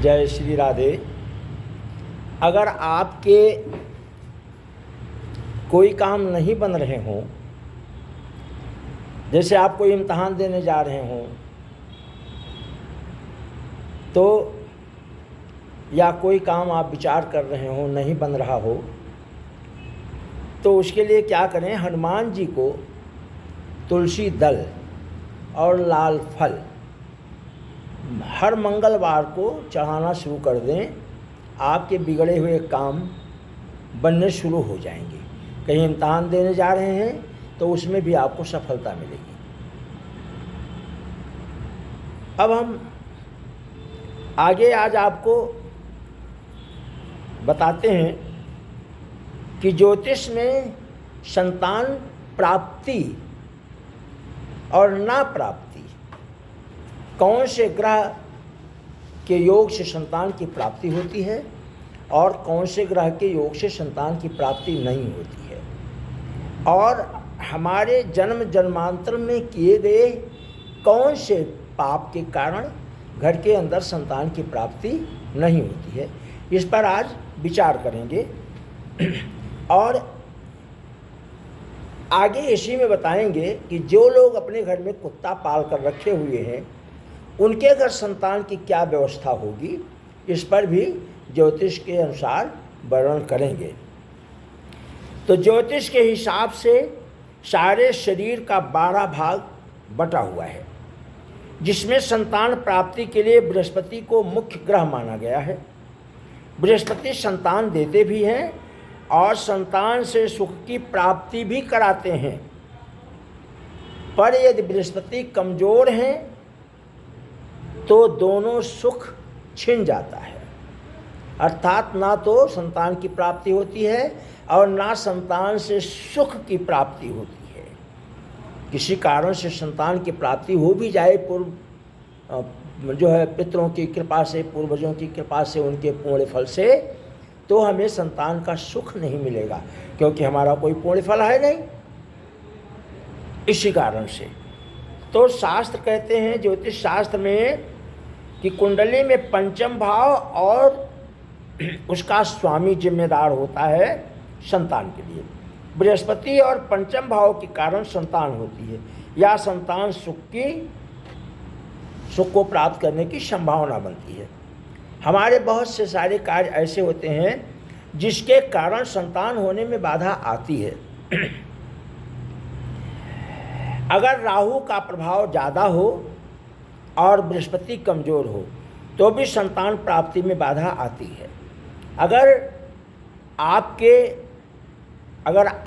जय श्री राधे। अगर आपके कोई काम नहीं बन रहे हों, जैसे आप कोई इम्तहान देने जा रहे हों तो, या कोई काम आप विचार कर रहे हो नहीं बन रहा हो, तो उसके लिए क्या करें? हनुमान जी को तुलसी दल और लाल फल हर मंगलवार को चढ़ाना शुरू कर दें। आपके बिगड़े हुए काम बनने शुरू हो जाएंगे। कहीं इम्तहान देने जा रहे हैं तो उसमें भी आपको सफलता मिलेगी। अब हम आगे आज आपको बताते हैं कि ज्योतिष में संतान प्राप्ति और ना प्राप्ति, कौन से ग्रह के योग से संतान की प्राप्ति होती है और कौन से ग्रह के योग से संतान की प्राप्ति नहीं होती है, और हमारे जन्म जन्मांतर में किए गए कौन से पाप के कारण घर के अंदर संतान की प्राप्ति नहीं होती है, इस पर आज विचार करेंगे। और आगे इसी में बताएंगे कि जो लोग अपने घर में कुत्ता पाल कर रखे हुए हैं उनके घर संतान की क्या व्यवस्था होगी, इस पर भी ज्योतिष के अनुसार वर्णन करेंगे। तो ज्योतिष के हिसाब से सारे शरीर का 12 भाग बटा हुआ है, जिसमें संतान प्राप्ति के लिए बृहस्पति को मुख्य ग्रह माना गया है। बृहस्पति संतान देते भी हैं और संतान से सुख की प्राप्ति भी कराते हैं, पर यदि बृहस्पति कमज़ोर हैं तो दोनों सुख छिन जाता है। अर्थात ना तो संतान की प्राप्ति होती है और ना संतान से सुख की प्राप्ति होती है। किसी कारण से संतान की प्राप्ति हो भी जाए, जो है पितरों की कृपा से, पूर्वजों की कृपा से, उनके पुण्य फल से, तो हमें संतान का सुख नहीं मिलेगा, क्योंकि हमारा कोई पुण्य फल है नहीं। इसी कारण से तो शास्त्र कहते हैं, ज्योतिष शास्त्र में, कि कुंडली में पंचम भाव और उसका स्वामी जिम्मेदार होता है संतान के लिए। बृहस्पति और पंचम भाव के कारण संतान होती है, या संतान सुख को प्राप्त करने की संभावना बनती है। हमारे बहुत से सारे कार्य ऐसे होते हैं जिसके कारण संतान होने में बाधा आती है। अगर राहु का प्रभाव ज़्यादा हो और बृहस्पति कमज़ोर हो तो भी संतान प्राप्ति में बाधा आती है। अगर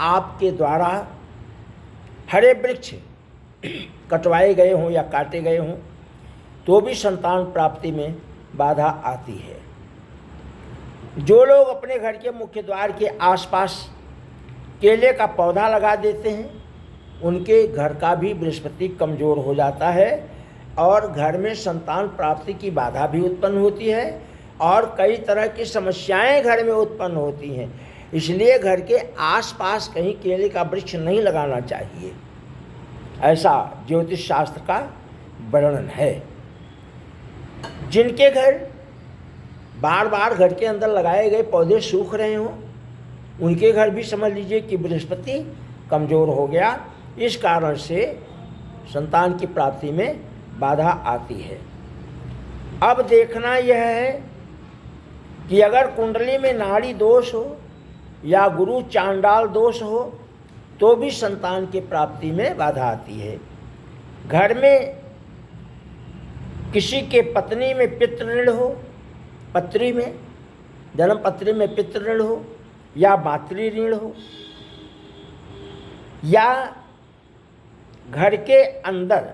आपके द्वारा हरे वृक्ष कटवाए गए हों या काटे गए हों तो भी संतान प्राप्ति में बाधा आती है। जो लोग अपने घर के मुख्य द्वार के आसपास केले का पौधा लगा देते हैं उनके घर का भी बृहस्पति कमज़ोर हो जाता है और घर में संतान प्राप्ति की बाधा भी उत्पन्न होती है और कई तरह की समस्याएं घर में उत्पन्न होती हैं। इसलिए घर के आसपास कहीं केले का वृक्ष नहीं लगाना चाहिए, ऐसा ज्योतिष शास्त्र का वर्णन है। जिनके घर बार बार घर के अंदर लगाए गए पौधे सूख रहे हों उनके घर भी समझ लीजिए कि बृहस्पति कमज़ोर हो गया, इस कारण से संतान की प्राप्ति में बाधा आती है। अब देखना यह है कि अगर कुंडली में नाड़ी दोष हो या गुरु चांडाल दोष हो तो भी संतान की प्राप्ति में बाधा आती है। घर में किसी के पत्नी में पितृऋण हो, पत्री में, जन्म पत्री में पितृऋण हो या मातृ ऋण हो, या घर के अंदर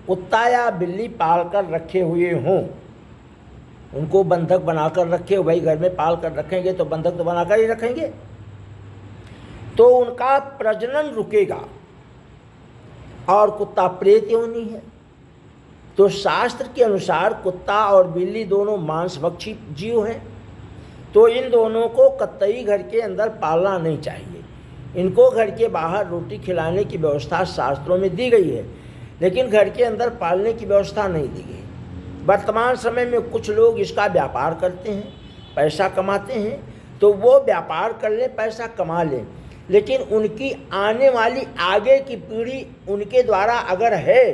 कुत्ता या बिल्ली पाल कर रखे हुए हों, उनको बंधक बनाकर रखे हो, भाई घर में पाल कर रखेंगे तो बंधक तो बनाकर ही रखेंगे, तो उनका प्रजनन रुकेगा और कुत्ता प्रेत योनि है। तो शास्त्र के अनुसार कुत्ता और बिल्ली दोनों मांसभक्षी जीव हैं, तो इन दोनों को कतई घर के अंदर पालना नहीं चाहिए। इनको घर के बाहर रोटी खिलाने की व्यवस्था शास्त्रों में दी गई है, लेकिन घर के अंदर पालने की व्यवस्था नहीं दी गई। वर्तमान समय में कुछ लोग इसका व्यापार करते हैं, पैसा कमाते हैं, तो वो व्यापार कर लें, पैसा कमा लें, लेकिन उनकी आने वाली आगे की पीढ़ी उनके द्वारा अगर है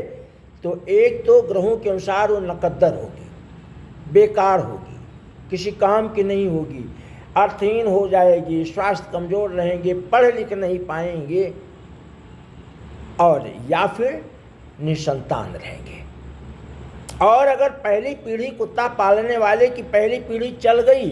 तो एक तो ग्रहों के अनुसार वो नकद्दर होगी, बेकार होगी, किसी काम की नहीं होगी, अर्थहीन हो जाएगी, स्वास्थ्य कमज़ोर रहेंगे, पढ़ लिख नहीं पाएंगे, और या फिर निसंतान रहेंगे। और अगर पहली पीढ़ी कुत्ता पालने वाले की पहली पीढ़ी चल गई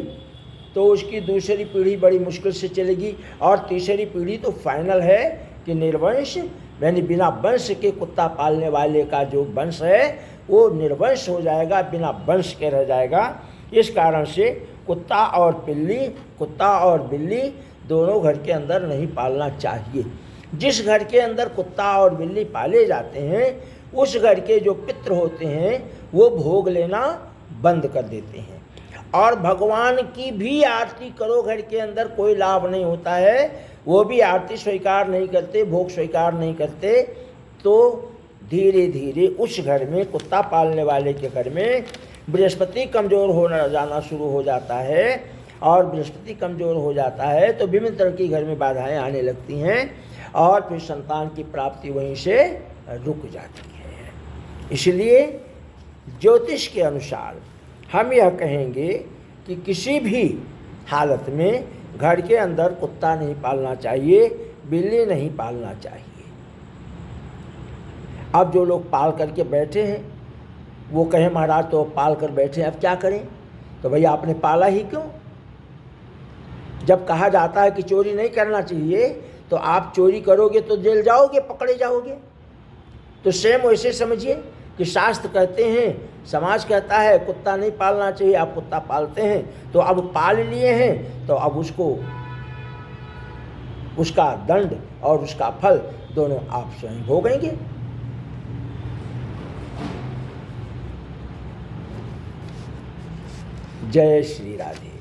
तो उसकी दूसरी पीढ़ी बड़ी मुश्किल से चलेगी, और तीसरी पीढ़ी तो फाइनल है कि निर्वंश, यानी बिना वंश के कुत्ता पालने वाले का जो वंश है वो निर्वंश हो जाएगा, बिना वंश के रह जाएगा। इस कारण से कुत्ता और बिल्ली दोनों घर के अंदर नहीं पालना चाहिए। जिस घर के अंदर कुत्ता और बिल्ली पाले जाते हैं उस घर के जो पितृ होते हैं वो भोग लेना बंद कर देते हैं, और भगवान की भी आरती करो घर के अंदर कोई लाभ नहीं होता है, वो भी आरती स्वीकार नहीं करते, भोग स्वीकार नहीं करते, तो धीरे धीरे उस घर में, कुत्ता पालने वाले के घर में बृहस्पति कमज़ोर होना जाना शुरू हो जाता है, और बृहस्पति कमज़ोर हो जाता है तो विभिन्न तरह की घर में बाधाएं आने लगती हैं, और फिर संतान की प्राप्ति वहीं से रुक जाती है। इसलिए ज्योतिष के अनुसार हम यह कहेंगे कि किसी भी हालत में घर के अंदर कुत्ता नहीं पालना चाहिए, बिल्ली नहीं पालना चाहिए। अब जो लोग पाल करके बैठे हैं वो कहें महाराज तो पाल कर बैठे हैं, अब क्या करें? तो भैया आपने पाला ही क्यों? जब कहा जाता है कि चोरी नहीं करना चाहिए तो आप चोरी करोगे तो जेल जाओगे, पकड़े जाओगे। तो सेम वैसे समझिए कि शास्त्र कहते हैं, समाज कहता है कुत्ता नहीं पालना चाहिए, आप कुत्ता पालते हैं, तो अब पाल लिए हैं तो अब उसका दंड और उसका फल दोनों आप स्वयं भोगेंगे। जय श्री राधे।